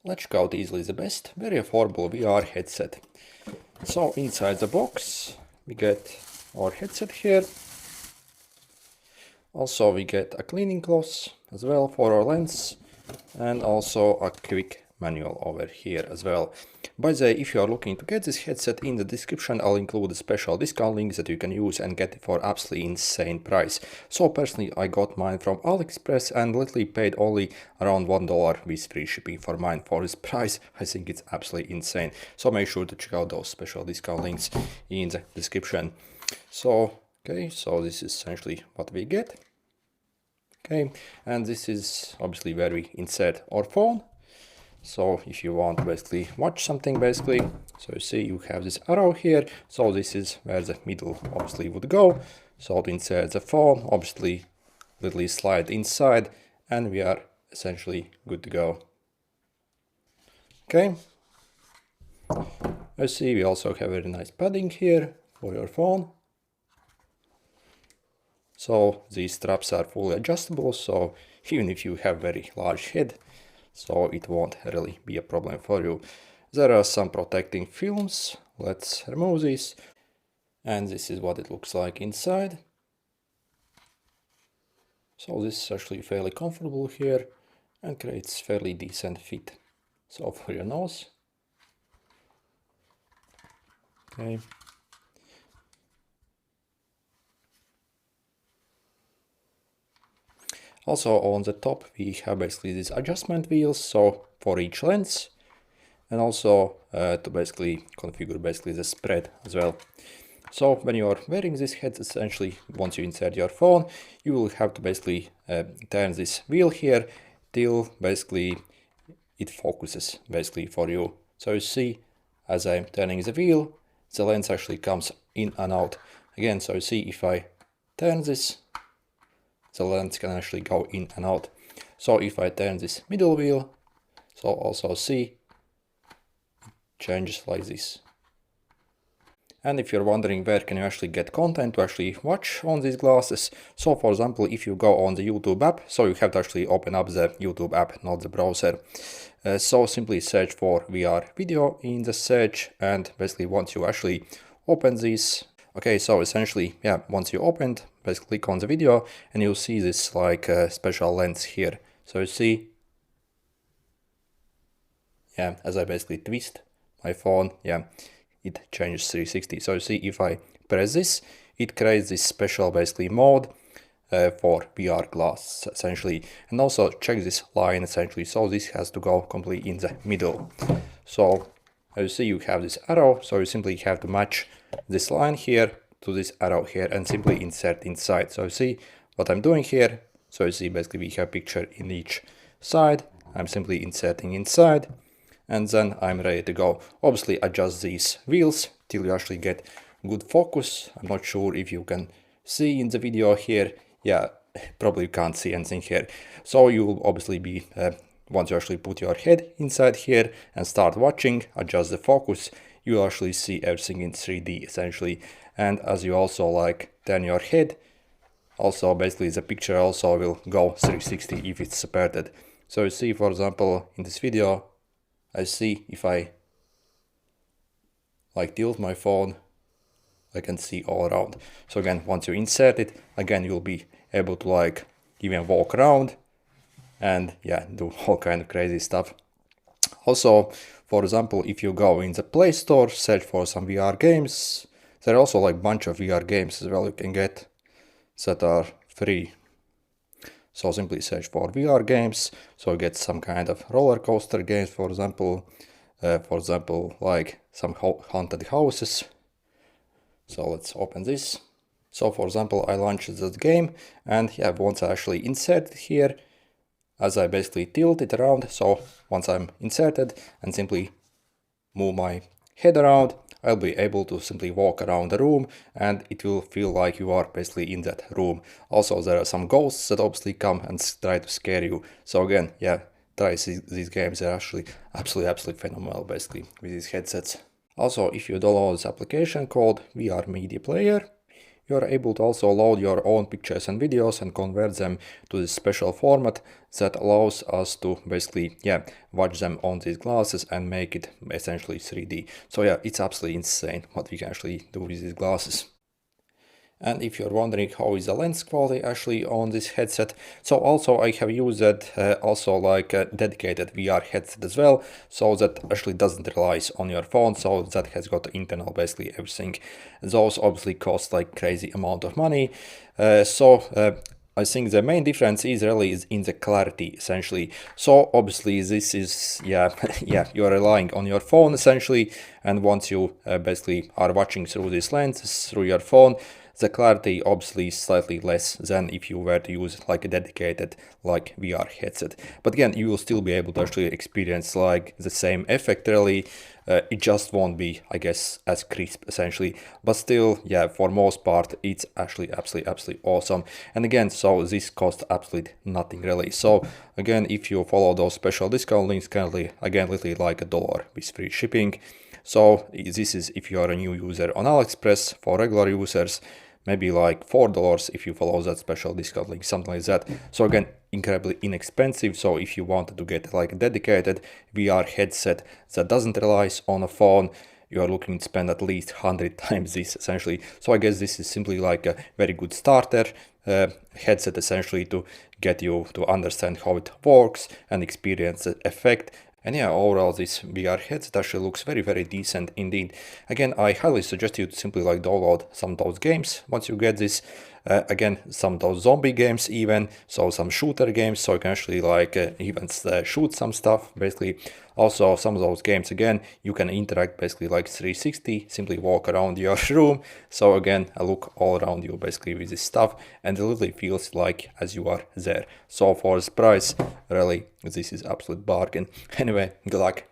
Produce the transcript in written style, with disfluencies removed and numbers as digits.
Let's check out easily the best, very affordable VR headset. So inside the box we get our headset here. Also we get a cleaning cloth as well for our lens, and also a quick manual over here as well. By the way, if you are looking to get this headset, in the description I'll include a special discount link that you can use and get it for absolutely insane price. So personally I got mine from AliExpress and literally paid only around $1 with free shipping for mine. For this price I think it's absolutely insane. So make sure to check out those special discount links in the description. So okay, so this is essentially what we get. Okay, and this is obviously where we insert our phone. So if you want to basically watch something basically, so you see you have this arrow here, so this is where the middle obviously would go. So to insert the phone, obviously literally slide inside and we are essentially good to go. Okay, I see we also have very nice padding here for your phone. So these straps are fully adjustable, so even if you have very large head, so it won't really be a problem for you. There are some protecting films. Let's remove this. And this is what it looks like inside. So this is actually fairly comfortable here and creates fairly decent fit. So for your nose. Okay. Also on the top we have basically these adjustment wheels, so for each lens, and also to basically configure basically the spread as well. So when you are wearing this head, essentially once you insert your phone, you will have to basically turn this wheel here till basically it focuses basically for you. So you see, as I'm turning the wheel, the lens actually comes in and out again. So you see, if I turn this, the lens can actually go in and out. So if I turn this middle wheel, so also see, it changes like this. And if you're wondering where can you actually get content to actually watch on these glasses, so for example, if you go on the YouTube app, so you have to actually open up the YouTube app, not the browser. So simply search for VR video in the search, and basically once you actually open this, okay, so essentially, yeah, once you opened, basically click on the video and you'll see this like special lens here. So you see, yeah, as I basically twist my phone, yeah, it changes 360. So you see, if I press this, it creates this special basically mode for VR glass essentially. And also check this line essentially. So this has to go completely in the middle. So as you see, you have this arrow, so you simply have to match this line here to this arrow here and simply insert inside. So you see what I'm doing here. So you see basically we have picture in each side. I'm simply inserting inside and then I'm ready to go. Obviously adjust these wheels till you actually get good focus. I'm not sure if you can see in the video here. Yeah, probably you can't see anything here. So you will obviously be once you actually put your head inside here and start watching, adjust the focus, you will actually see everything in 3D essentially. And as you also like turn your head, also basically the picture also will go 360 if it's separated. So you see, for example, in this video, I see if I like tilt my phone, I can see all around. So again, once you insert it, again you'll be able to like even walk around and yeah, do all kind of crazy stuff. Also, for example, if you go in the Play Store, search for some VR games, there are also like bunch of VR games as well you can get that are free. So simply search for VR games, so you get some kind of roller coaster games, for example, like some haunted houses. So let's open this. So for example, I launched that game, and yeah, once I actually insert it here, as I basically tilt it around, so once I'm inserted and simply move my head around, I'll be able to simply walk around the room and it will feel like you are basically in that room. Also, there are some ghosts that obviously come and try to scare you. So again, yeah, try these games. They're actually absolutely phenomenal basically with these headsets. Also, if you download this application called VR Media Player, you are able to also load your own pictures and videos and convert them to this special format that allows us to basically, watch them on these glasses and make it essentially 3D. So yeah, it's absolutely insane what we can actually do with these glasses. And if you're wondering how is the lens quality actually on this headset, so also I have used that also like a dedicated VR headset as well, so that actually doesn't rely on your phone, so that has got internal basically everything. Those obviously cost like crazy amount of money. I think the main difference is in the clarity essentially. So obviously this is, you're relying on your phone essentially, and once you basically are watching through these lenses through your phone, the clarity obviously is slightly less than if you were to use like a dedicated like VR headset. But again, you will still be able to actually experience like the same effect really. It just won't be, I guess, as crisp essentially, but still, for most part, it's actually absolutely awesome. And again, so this costs absolutely nothing really. So again, if you follow those special discount links, currently, again, literally like $1 with free shipping. So this is if you are a new user on AliExpress. For regular users, maybe like $4 if you follow that special discount link, something like that. So again, incredibly inexpensive. So if you wanted to get like a dedicated VR headset that doesn't rely on a phone, you are looking to spend at least 100 times this essentially. So I guess this is simply like a very good starter headset essentially to get you to understand how it works and experience the effect. And yeah, overall this VR headset actually looks very decent indeed. Again, I highly suggest you to simply like download some of those games once you get this. Again, some of those zombie games even, so some shooter games, so you can actually like even shoot some stuff basically. Also some of those games, again, you can interact basically like 360, simply walk around your room. So again, I look all around you basically with this stuff, and it literally feels like as you are there. So for this price, really, this is absolute bargain. Anyway, good luck.